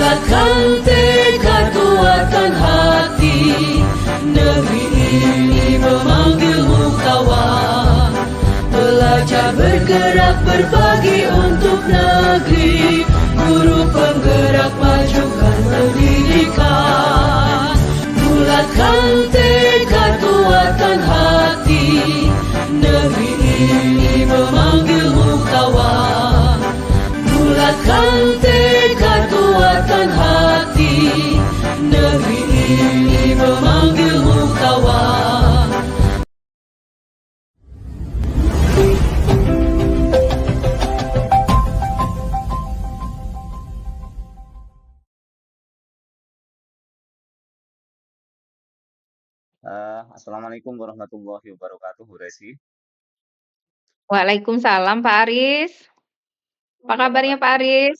Bulatkan tekad, kuatkan hati, negeri ini memanggilmu kawan. Belajar bergerak berbagi untuk negeri, guru penggerak majukan pendidikan. Bulatkan tekad, kuatkan hati, negeri ini memanggilmu kawan. Bulatkan tekad, kuatkan hati, negeri ini memanggilmu kawan. Assalamualaikum warahmatullahi wabarakatuh, Bu Resi. Waalaikumsalam Pak Aris. Apa Gimana kabarnya Pak kabarnya? Aris?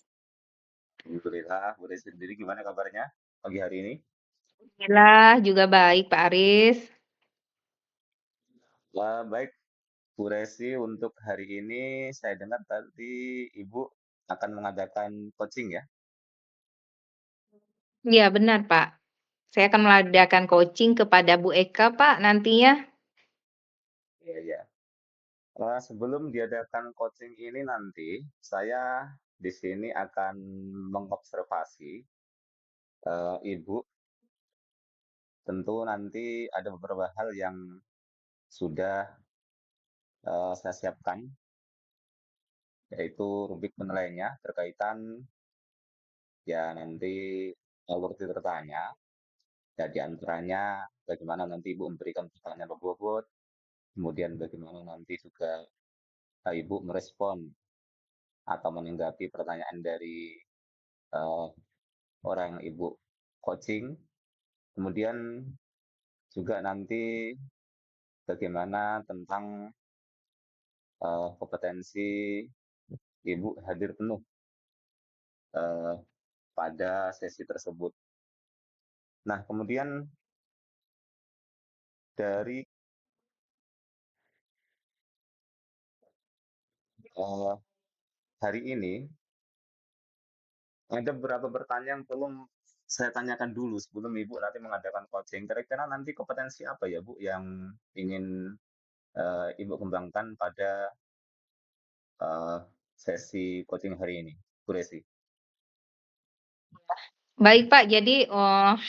Alhamdulillah, Bu Resi sendiri gimana kabarnya pagi hari ini? Alhamdulillah juga baik Pak Aris. Wah, baik, Bu Resi, untuk hari ini saya dengar tadi Ibu akan mengadakan coaching ya? Iya benar Pak. Saya akan mengadakan coaching kepada Bu Eka Pak nantinya. Iya, iya. Sebelum diadakan coaching ini nanti, saya di sini akan mengobservasi Ibu. Tentu nanti ada beberapa hal yang sudah saya siapkan, yaitu rubrik penilaiannya berkaitan ya nanti alur bertanya, ya di antaranya bagaimana nanti Ibu memberikan pertanyaan berbobot, kemudian bagaimana nanti juga Ibu merespon atau menanggapi pertanyaan dari eh, orang yang Ibu coaching, kemudian juga nanti bagaimana tentang kompetensi Ibu hadir penuh eh, pada sesi tersebut. Nah, kemudian dari eh, hari ini ada beberapa pertanyaan yang perlu saya tanyakan dulu sebelum Ibu nanti mengadakan coaching. Kira-kira nanti kompetensi apa ya, Bu, yang ingin Ibu kembangkan pada eh, sesi coaching hari ini, Bu Resi? Baik Pak, jadi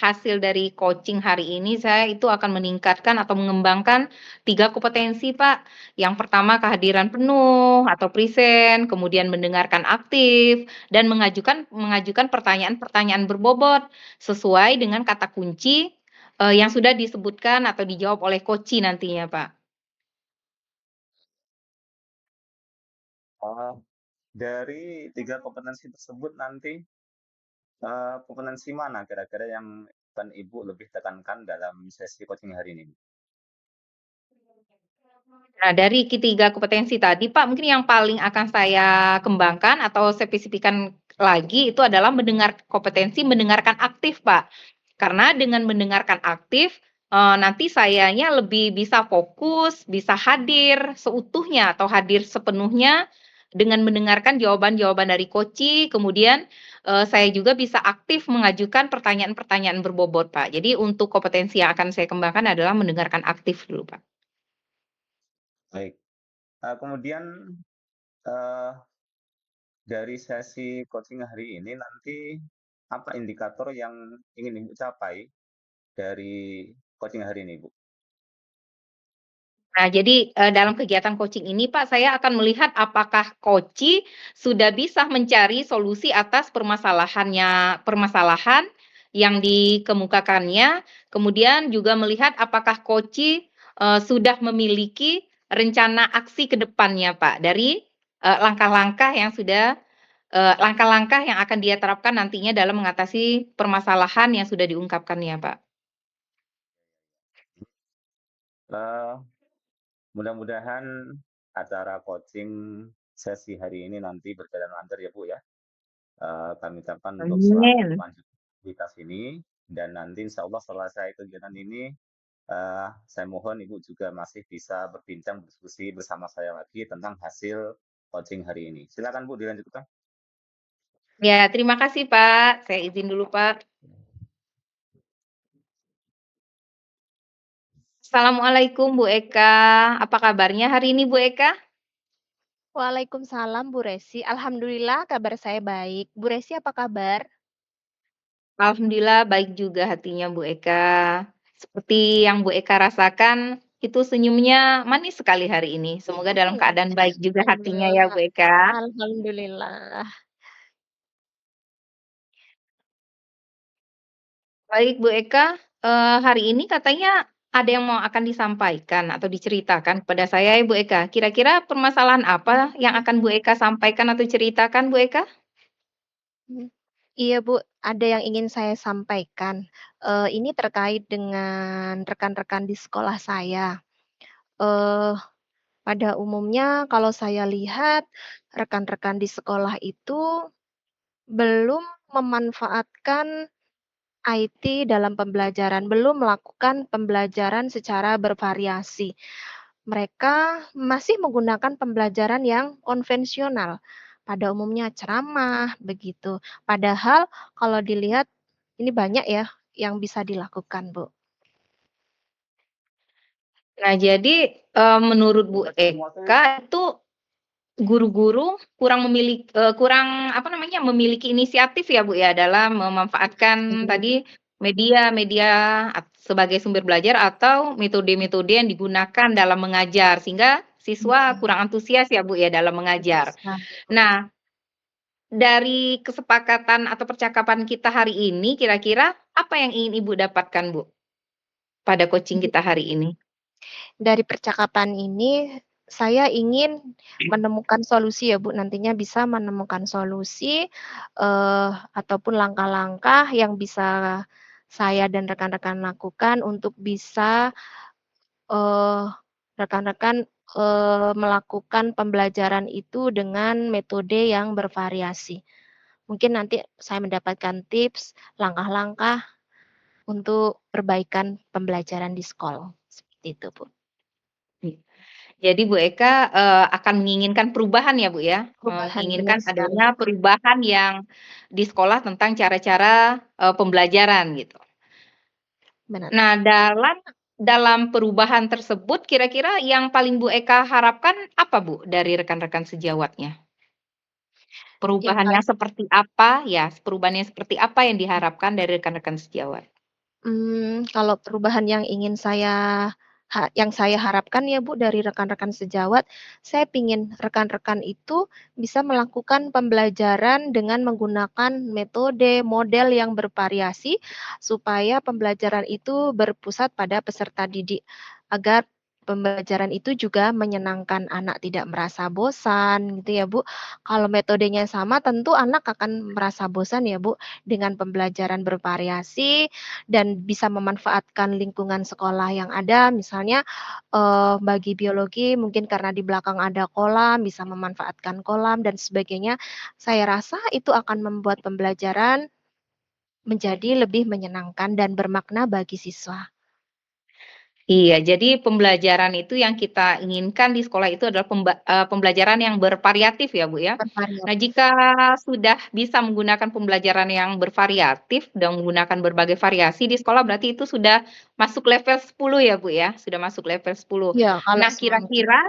hasil dari coaching hari ini saya itu akan meningkatkan atau mengembangkan 3 kompetensi Pak. Yang pertama kehadiran penuh atau present, kemudian mendengarkan aktif, dan mengajukan pertanyaan-pertanyaan berbobot sesuai dengan kata kunci yang sudah disebutkan atau dijawab oleh coachee nantinya Pak. Eh, dari 3 kompetensi tersebut nanti kompetensi mana kira-kira yang akan Ibu lebih tekankan dalam sesi coaching hari ini? Nah, dari ketiga kompetensi tadi, Pak, mungkin yang paling akan saya kembangkan atau spesifikkan lagi itu adalah kompetensi mendengarkan aktif, Pak. Karena dengan mendengarkan aktif, nanti sayanya lebih bisa fokus, bisa hadir seutuhnya atau hadir sepenuhnya dengan mendengarkan jawaban-jawaban dari coachee, kemudian, saya juga bisa aktif mengajukan pertanyaan-pertanyaan berbobot, Pak. Jadi untuk kompetensi yang akan saya kembangkan adalah mendengarkan aktif dulu, Pak. Baik. Kemudian eh, dari sesi coaching hari ini nanti apa indikator yang ingin Ibu capai dari coaching hari ini, Bu? Nah, jadi, dalam kegiatan coaching ini, Pak, saya akan melihat apakah coachee sudah bisa mencari solusi atas permasalahan yang dikemukakannya, kemudian juga melihat apakah coachee, sudah memiliki rencana aksi ke depannya, Pak, dari, langkah-langkah yang akan dia terapkan nantinya dalam mengatasi permasalahan yang sudah diungkapkannya, Pak. Eh, Mudah-mudahan acara coaching sesi hari ini nanti berjalan lancar ya, Bu ya. Kami ucapkan untuk selamat Amin. melanjutkan aktivitas ini dan nanti insya Allah selesai kegiatan ini saya mohon Ibu juga masih bisa berbincang berdiskusi bersama saya lagi tentang hasil coaching hari ini. Silakan Bu dilanjutkan. Ya, terima kasih, Pak. Saya izin dulu, Pak. Assalamualaikum Bu Eka, apa kabarnya hari ini Bu Eka? Waalaikumsalam Bu Resi, alhamdulillah kabar saya baik. Bu Resi apa kabar? Alhamdulillah baik juga hatinya Bu Eka. Seperti yang Bu Eka rasakan, itu senyumnya manis sekali hari ini. Semoga dalam keadaan baik juga hatinya ya Alhamdulillah Bu Eka. alhamdulillah. Baik Bu Eka, hari ini katanya ada yang mau akan disampaikan atau diceritakan kepada saya ya Bu Eka. Kira-kira permasalahan apa yang Mmm, akan Bu Eka sampaikan atau ceritakan Bu Eka? mhm. Iya Bu, ada yang ingin saya sampaikan. Ini terkait dengan rekan-rekan di sekolah saya. Eee, Pada umumnya kalau saya lihat rekan-rekan di sekolah itu belum memanfaatkan IT dalam pembelajaran, belum melakukan pembelajaran secara bervariasi. Mereka masih menggunakan pembelajaran yang konvensional, pada umumnya ceramah, begitu. Padahal kalau dilihat ini banyak ya yang bisa dilakukan, Bu. Nah jadi, menurut Bu Eka itu guru-guru kurang apa namanya, memiliki inisiatif ya, Bu, ya, dalam memanfaatkan Mmm. tadi media-media sebagai sumber belajar atau metode-metode yang digunakan dalam mengajar, sehingga siswa Mhm, kurang antusias ya, Bu, ya, dalam betul mengajar. sekali, Bu. Nah, dari kesepakatan atau percakapan kita hari ini, kira-kira apa yang ingin Ibu dapatkan, Bu, pada coaching kita hari ini? Dari percakapan ini, saya ingin menemukan solusi ya, Bu, nantinya bisa menemukan solusi, ataupun langkah-langkah yang bisa saya dan rekan-rekan lakukan untuk bisa, eee, rekan-rekan, melakukan pembelajaran itu dengan metode yang bervariasi. Mungkin nanti saya mendapatkan tips, langkah-langkah untuk perbaikan pembelajaran di sekolah, seperti itu, Bu. Jadi Bu Eka, akan menginginkan perubahan ya Bu ya? Perubahan, benar Menginginkan sekali. adanya perubahan yang di sekolah tentang cara-cara, pembelajaran gitu. Benar. Nah dalam perubahan tersebut kira-kira yang paling Bu Eka harapkan apa Bu dari rekan-rekan sejawatnya? Yang Perubahan yang paling seperti apa ya, perubahan yang seperti apa yang diharapkan dari rekan-rekan sejawat? Kalau perubahan yang ingin yang saya harapkan ya, Bu, dari rekan-rekan sejawat, saya pingin rekan-rekan itu bisa melakukan pembelajaran dengan menggunakan metode, model yang bervariasi, supaya pembelajaran itu berpusat pada peserta didik, agar pembelajaran itu juga menyenangkan anak, tidak merasa bosan, gitu ya, Bu. Kalau metodenya sama, tentu anak akan merasa bosan ya, Bu, dengan pembelajaran bervariasi dan bisa memanfaatkan lingkungan sekolah yang ada, misalnya, bagi biologi mungkin karena di belakang ada kolam, bisa memanfaatkan kolam dan sebagainya. Saya rasa itu akan membuat pembelajaran menjadi lebih menyenangkan dan bermakna bagi siswa. Iya, jadi pembelajaran itu yang kita inginkan di sekolah itu adalah pembelajaran yang bervariatif ya, Bu, ya. Nah, Bervariatif. jika sudah bisa menggunakan pembelajaran yang bervariatif dan menggunakan berbagai variasi di sekolah berarti itu sudah masuk level 10 ya, Bu, ya, sudah masuk level 10. Iya, kalau Nah, semuanya. kira-kira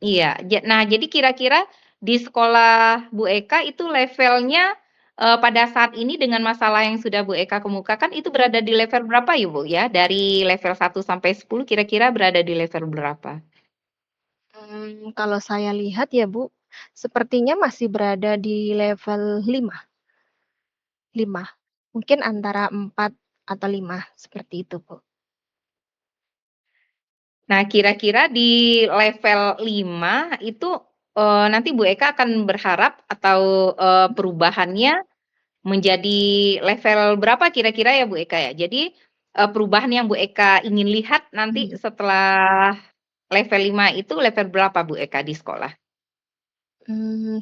iya, nah jadi kira-kira di sekolah Bu Eka itu levelnya, pada saat ini dengan masalah yang sudah Bu Eka kemukakan itu berada di level berapa ya, Bu, ya? Dari level 1 sampai 10 kira-kira berada di level berapa? Kalau saya lihat ya, Bu, sepertinya masih berada di level 5, mungkin antara 4 atau 5, seperti itu, Bu. Nah, kira-kira di level 5 itu, nanti Bu Eka akan berharap atau, perubahannya menjadi level berapa kira-kira ya, Bu Eka, ya? Jadi, perubahan yang Bu Eka ingin lihat nanti Mhm. setelah level 5 itu level berapa Bu Eka di sekolah?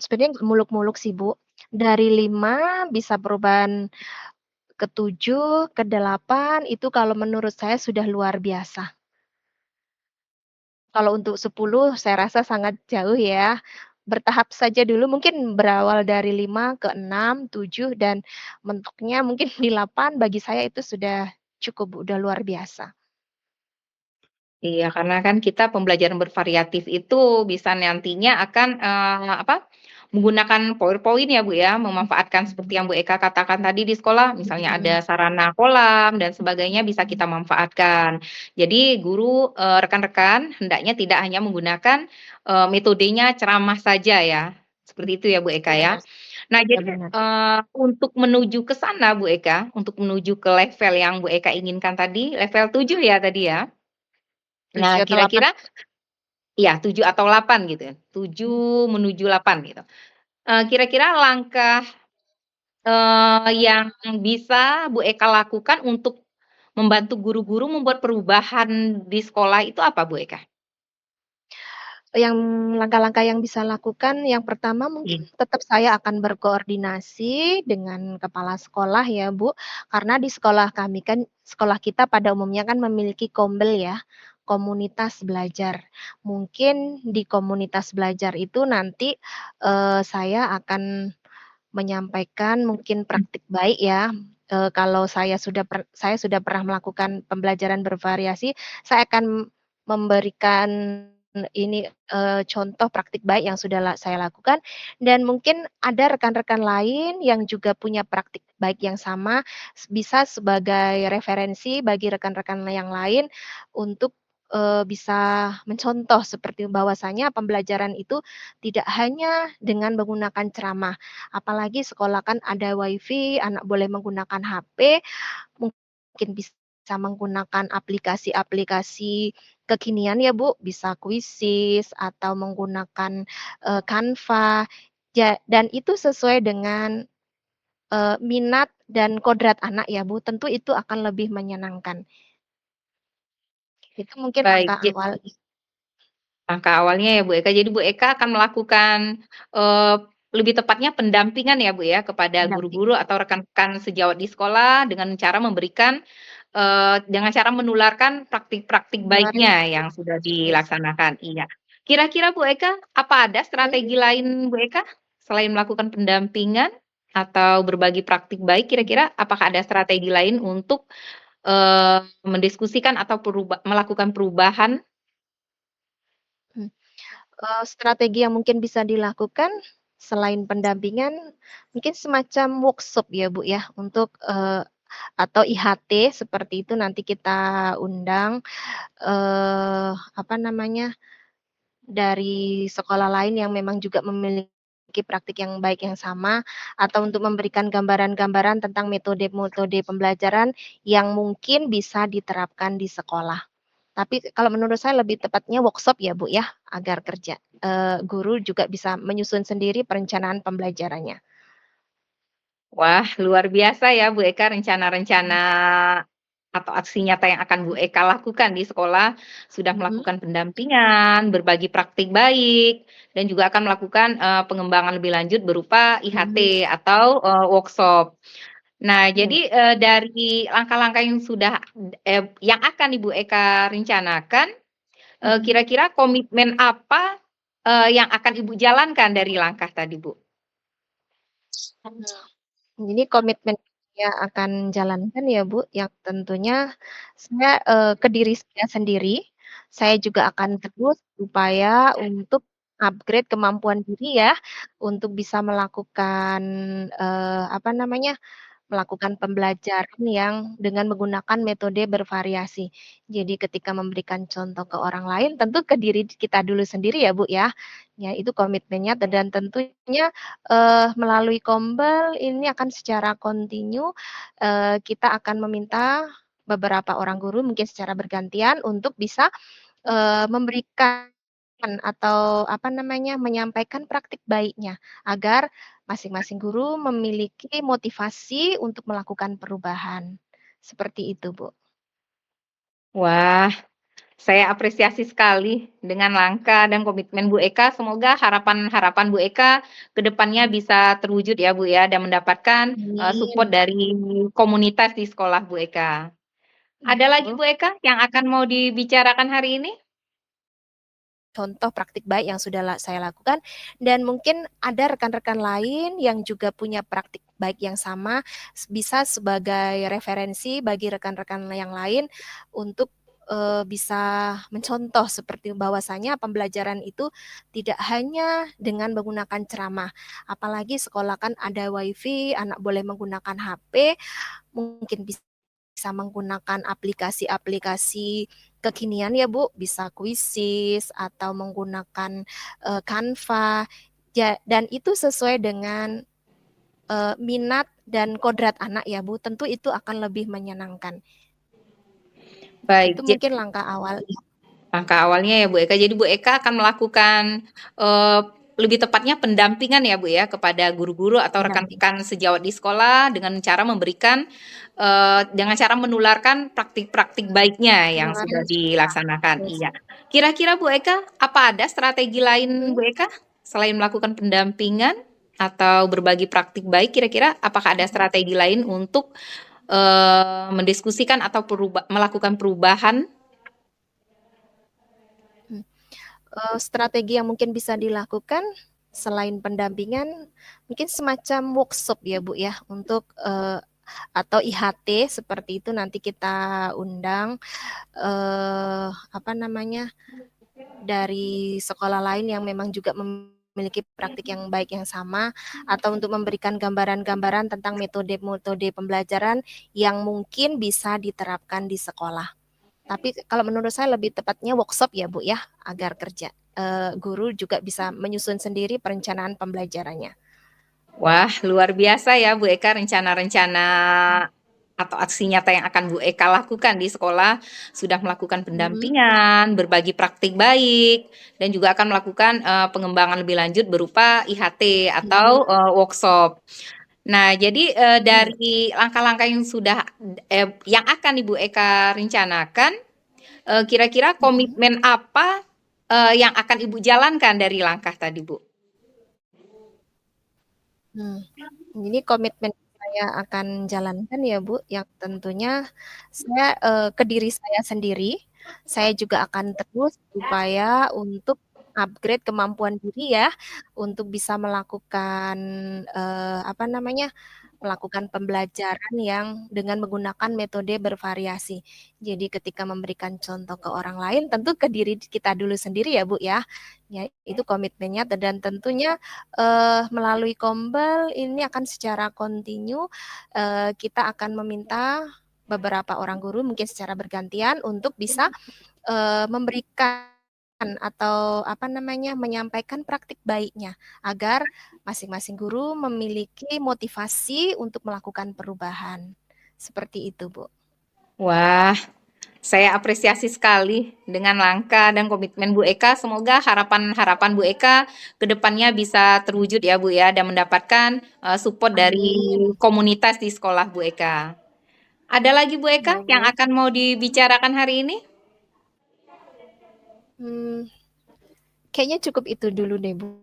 Sebenarnya nggak muluk-muluk sih, Bu. Dari 5 bisa perubahan ke 7, ke 8 itu kalau menurut saya sudah luar biasa. Kalau untuk 10 saya rasa sangat jauh ya. bertahap saja dulu, mungkin berawal dari 5 ke 6, 7, dan mentoknya mungkin di 8, bagi saya itu sudah cukup, Bu, udah luar biasa. Iya, karena kan kita pembelajaran bervariatif itu bisa nantinya akan, menggunakan PowerPoint ya, Bu, ya, memanfaatkan seperti yang Bu Eka katakan tadi di sekolah, misalnya Mhm, ada sarana kolam dan sebagainya bisa kita manfaatkan. Jadi guru, rekan-rekan hendaknya tidak hanya menggunakan, metodenya ceramah saja ya, seperti itu ya, Bu Eka, ya. benar, Nah, ya jadi, benar. untuk menuju ke sana, Bu Eka, untuk menuju ke level yang Bu Eka inginkan tadi, level 7 ya tadi ya? Nah, 7 atau 8. kira-kira ya 7 atau 8 gitu ya, 7 menuju 8 gitu. Kira-kira langkah, yang bisa Bu Eka lakukan untuk membantu guru-guru membuat perubahan di sekolah itu apa Bu Eka? Yang langkah-langkah yang bisa lakukan, yang pertama mungkin Iya. tetap saya akan berkoordinasi dengan kepala sekolah ya, Bu, karena di sekolah kami kan sekolah kita pada umumnya kan memiliki kombel ya, komunitas belajar. Mungkin di komunitas belajar itu nanti, saya akan menyampaikan mungkin praktik baik ya, kalau saya sudah pernah melakukan pembelajaran bervariasi, saya akan memberikan ini, contoh praktik baik yang sudah saya lakukan, dan mungkin ada rekan-rekan lain yang juga punya praktik baik yang sama, bisa sebagai referensi bagi rekan-rekan yang lain untuk, bisa mencontoh seperti bahwasanya pembelajaran itu tidak hanya dengan menggunakan ceramah. Apalagi sekolah kan ada WiFi, anak boleh menggunakan HP, mungkin bisa menggunakan aplikasi-aplikasi kekinian ya, Bu, bisa Quizizz atau menggunakan, Canva, dan itu sesuai dengan, minat dan kodrat anak ya, Bu, tentu itu akan lebih menyenangkan. Itu mungkin Baik, langkah awal. langkah awalnya ya Bu Eka, jadi Bu Eka akan melakukan, eee, lebih tepatnya pendampingan ya Bu ya, kepada Pendamping. guru-guru atau rekan-rekan sejawat di sekolah dengan cara memberikan, dengan cara menularkan praktik-praktik Nularin baiknya yang sudah iya, dilaksanakan, iya. Kira-kira Bu Eka, apa ada mhm, strategi lain Bu Eka, selain melakukan pendampingan atau berbagi praktik baik, mhm, kira-kira apakah ada strategi lain untuk, mendiskusikan atau melakukan perubahan? mhm. Strategi yang mungkin bisa dilakukan selain pendampingan, mungkin semacam workshop ya, Bu, ya, untuk, atau IHT seperti itu nanti kita undang, apa namanya, dari sekolah lain yang memang juga memiliki praktik yang baik yang sama, atau untuk memberikan gambaran-gambaran tentang metode-metode pembelajaran yang mungkin bisa diterapkan di sekolah. Tapi kalau menurut saya lebih tepatnya workshop ya, Bu, ya, agar guru juga bisa menyusun sendiri perencanaan pembelajarannya. Wah, luar biasa ya Bu Eka rencana-rencana atau aksi nyata yang akan Bu Eka lakukan di sekolah, sudah Mhm, melakukan pendampingan, berbagi praktik baik, dan juga akan melakukan, pengembangan lebih lanjut berupa IHT mhm, atau, workshop. Nah, iya, jadi, dari langkah-langkah yang sudah yang akan Ibu Eka rencanakan, mhm. kira-kira komitmen apa, yang akan Ibu jalankan dari langkah tadi, Bu? Jadi komitmen yang akan jalankan ya, Bu, yang tentunya saya, ke diri saya sendiri, saya juga akan terus berupaya untuk upgrade kemampuan diri ya, untuk bisa melakukan, apa namanya, melakukan pembelajaran yang dengan menggunakan metode bervariasi. Jadi ketika memberikan contoh ke orang lain, tentu ke diri kita dulu sendiri ya, Bu, ya. Ya itu komitmennya dan tentunya, melalui Kombel ini akan secara kontinu, kita akan meminta beberapa orang guru mungkin secara bergantian untuk bisa, memberikan atau apa namanya, menyampaikan praktik baiknya, agar masing-masing guru memiliki motivasi untuk melakukan perubahan. Seperti itu, Bu. Wah, saya apresiasi sekali dengan langkah dan komitmen Bu Eka. Semoga harapan-harapan Bu Eka ke depannya bisa terwujud ya Bu ya, dan mendapatkan, support Amin. dari komunitas di sekolah Bu Eka. Ada lagi Betul. Bu Eka yang akan mau dibicarakan hari ini? contoh praktik baik yang sudah saya lakukan, dan mungkin ada rekan-rekan lain yang juga punya praktik baik yang sama, bisa sebagai referensi bagi rekan-rekan yang lain untuk bisa mencontoh seperti bahwasanya pembelajaran itu tidak hanya dengan menggunakan ceramah, apalagi sekolah kan ada wifi, anak boleh menggunakan HP, mungkin bisa menggunakan aplikasi-aplikasi kekinian ya Bu, bisa Quizzes atau menggunakan Canva, dan itu sesuai dengan minat dan kodrat anak ya Bu, tentu itu akan lebih menyenangkan. Baik, Itu mungkin langkah awal. langkah awalnya ya Bu Eka. Jadi Bu Eka akan melakukan lebih tepatnya pendampingan ya Bu ya kepada guru-guru atau Pendamping. rekan-rekan sejawat di sekolah dengan cara memberikan dengan cara menularkan praktik-praktik baiknya yang sudah dilaksanakan. Iya. Kira-kira Bu Eka, apa ada strategi lain Bu Eka selain melakukan pendampingan atau berbagi praktik baik? Kira-kira apakah ada strategi lain untuk mendiskusikan atau melakukan perubahan? Strategi yang mungkin bisa dilakukan selain pendampingan, mungkin semacam workshop ya Bu ya, untuk atau IHT seperti itu, nanti kita undang dari sekolah lain yang memang juga memiliki praktik yang baik yang sama, atau untuk memberikan gambaran-gambaran tentang metode-metode pembelajaran yang mungkin bisa diterapkan di sekolah. Tapi kalau menurut saya lebih tepatnya workshop ya Bu ya, agar guru juga bisa menyusun sendiri perencanaan pembelajarannya. Wah, luar biasa ya Bu Eka, rencana-rencana atau aksi nyata yang akan Bu Eka lakukan di sekolah, sudah melakukan pendampingan, berbagi praktik baik, dan juga akan melakukan pengembangan lebih lanjut berupa IHT atau workshop. Nah, jadi dari langkah-langkah yang yang akan Ibu Eka rencanakan, kira-kira komitmen apa yang akan Ibu jalankan dari langkah tadi, Bu? Ini komitmen saya akan jalankan ya Bu, yang tentunya saya ke diri saya sendiri, saya juga akan terus berupaya untuk upgrade kemampuan diri ya, untuk bisa melakukan melakukan pembelajaran yang dengan menggunakan metode bervariasi. Jadi ketika memberikan contoh ke orang lain, tentu ke diri kita dulu sendiri ya Bu ya. Ya, itu komitmennya, dan tentunya melalui Kombel ini akan secara kontinu kita akan meminta beberapa orang guru mungkin secara bergantian untuk bisa memberikan atau menyampaikan praktik baiknya agar masing-masing guru memiliki motivasi untuk melakukan perubahan. Seperti itu, Bu. Wah, saya apresiasi sekali dengan langkah dan komitmen Bu Eka. Semoga harapan-harapan Bu Eka ke depannya bisa terwujud ya Bu ya, dan mendapatkan support dari komunitas di sekolah Bu Eka. Ada lagi Bu Eka yang akan mau dibicarakan hari ini? Kayaknya cukup itu dulu deh Bu.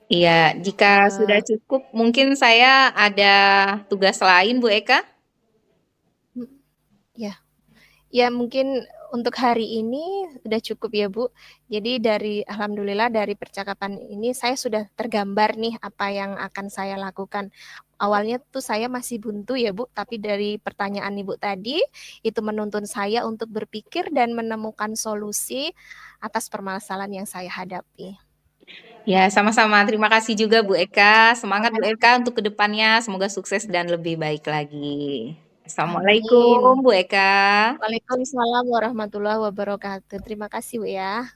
Iya, jika sudah cukup, mungkin saya ada tugas lain Bu Eka. Ya mungkin untuk hari ini sudah cukup ya Bu. Jadi alhamdulillah dari percakapan ini saya sudah tergambar nih apa yang akan saya lakukan. Awalnya tuh saya masih buntu ya Bu, tapi dari pertanyaan Ibu tadi itu menuntun saya untuk berpikir dan menemukan solusi atas permasalahan yang saya hadapi. Ya, sama-sama. Terima kasih juga Bu Eka. Semangat Bu Eka untuk kedepannya. Semoga sukses dan lebih baik lagi. Assalamualaikum Bu Eka. Waalaikumsalam warahmatullahi wabarakatuh. Terima kasih Bu ya.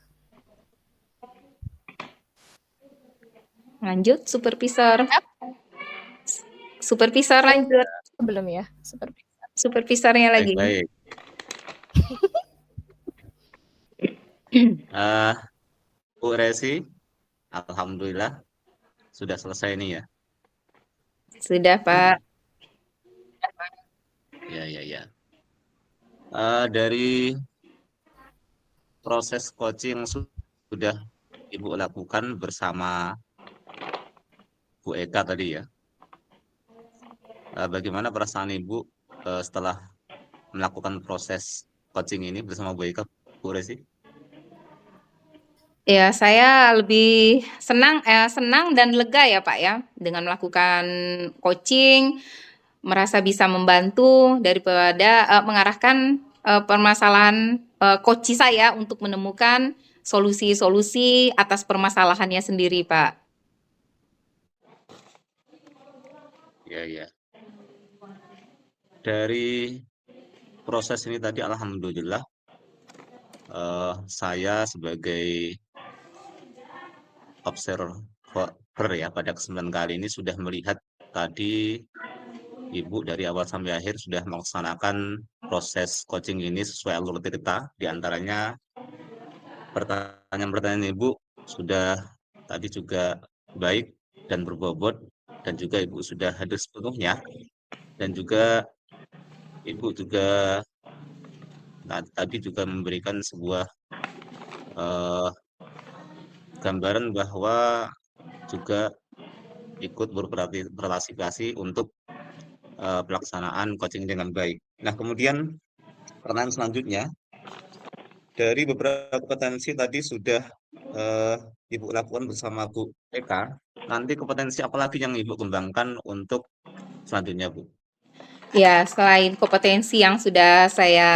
Lanjut, supervisor. Supervisor lanjut. Belum ya, supervisornya lagi. Baik. Bu Resi, alhamdulillah sudah selesai nih ya. Sudah Pak. Ya. Dari proses coaching sudah Ibu lakukan bersama Bu Eka tadi ya. Bagaimana perasaan Ibu setelah melakukan proses coaching ini bersama Bu Eka, Bu Resi? Ya, saya lebih senang dan lega ya, Pak, ya, dengan melakukan coaching, merasa bisa membantu daripada, mengarahkan, permasalahan, coach saya untuk menemukan solusi-solusi atas permasalahannya sendiri, Pak. Ya, ya. Dari proses ini tadi alhamdulillah, saya sebagai observer ya pada kesempatan kali ini sudah melihat tadi Ibu dari awal sampai akhir sudah melaksanakan proses coaching ini sesuai alur cerita. Di antaranya pertanyaan-pertanyaan Ibu sudah tadi juga baik dan berbobot, dan juga Ibu sudah hadir sepenuhnya, dan juga Ibu juga tadi juga memberikan sebuah eh, gambaran bahwa juga ikut berpartisipasi untuk pelaksanaan coaching dengan baik. Nah, kemudian pertanyaan selanjutnya, dari beberapa kompetensi tadi sudah eh, Ibu lakukan bersama Bu Eka, nanti kompetensi apa lagi yang Ibu kembangkan untuk selanjutnya, Bu? Ya, selain kompetensi yang sudah saya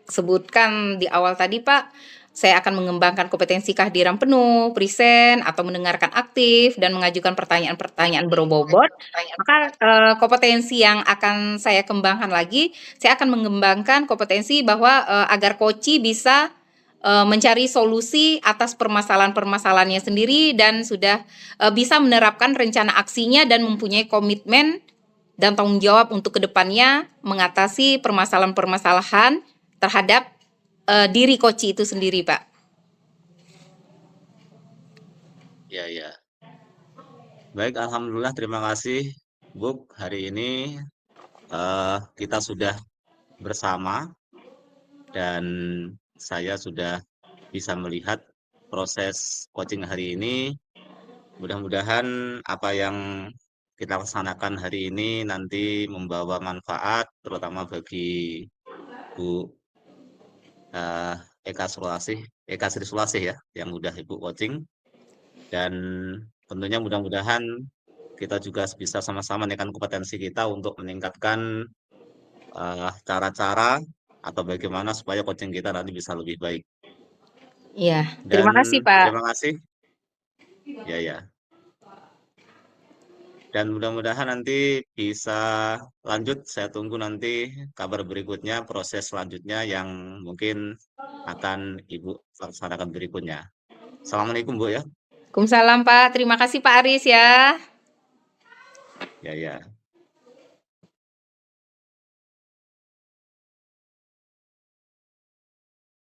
sebutkan di awal tadi, Pak, saya akan mengembangkan kompetensi kehadiran penuh, present, atau mendengarkan aktif, dan mengajukan pertanyaan-pertanyaan berbobot. Maka kompetensi yang akan saya kembangkan lagi, saya akan mengembangkan kompetensi bahwa agar coach bisa mencari solusi atas permasalahan-permasalahannya sendiri dan sudah bisa menerapkan rencana aksinya dan mempunyai komitmen dan tanggung jawab untuk kedepannya mengatasi permasalahan-permasalahan terhadap diri coach itu sendiri, Pak. Ya, ya. Baik, alhamdulillah, terima kasih, Bu. Hari ini kita sudah bersama dan saya sudah bisa melihat proses coaching hari ini. Mudah-mudahan apa yang kita laksanakan hari ini nanti membawa manfaat, terutama bagi Bu eh, Eka Sri Sulasih ya, yang udah Ibu coaching. Dan tentunya mudah-mudahan kita juga bisa sama-sama menaikkan kompetensi kita untuk meningkatkan cara-cara atau bagaimana supaya coaching kita nanti bisa lebih baik. Iya, Dan terima kasih, Pak. terima kasih. Ya, ya. Dan mudah-mudahan nanti bisa lanjut. Saya tunggu nanti kabar berikutnya, proses selanjutnya yang mungkin akan Ibu laksanakan berikutnya. Assalamualaikum, Bu ya. Waalaikumsalam, Pak. Terima kasih, Pak Aris ya. Ya, ya.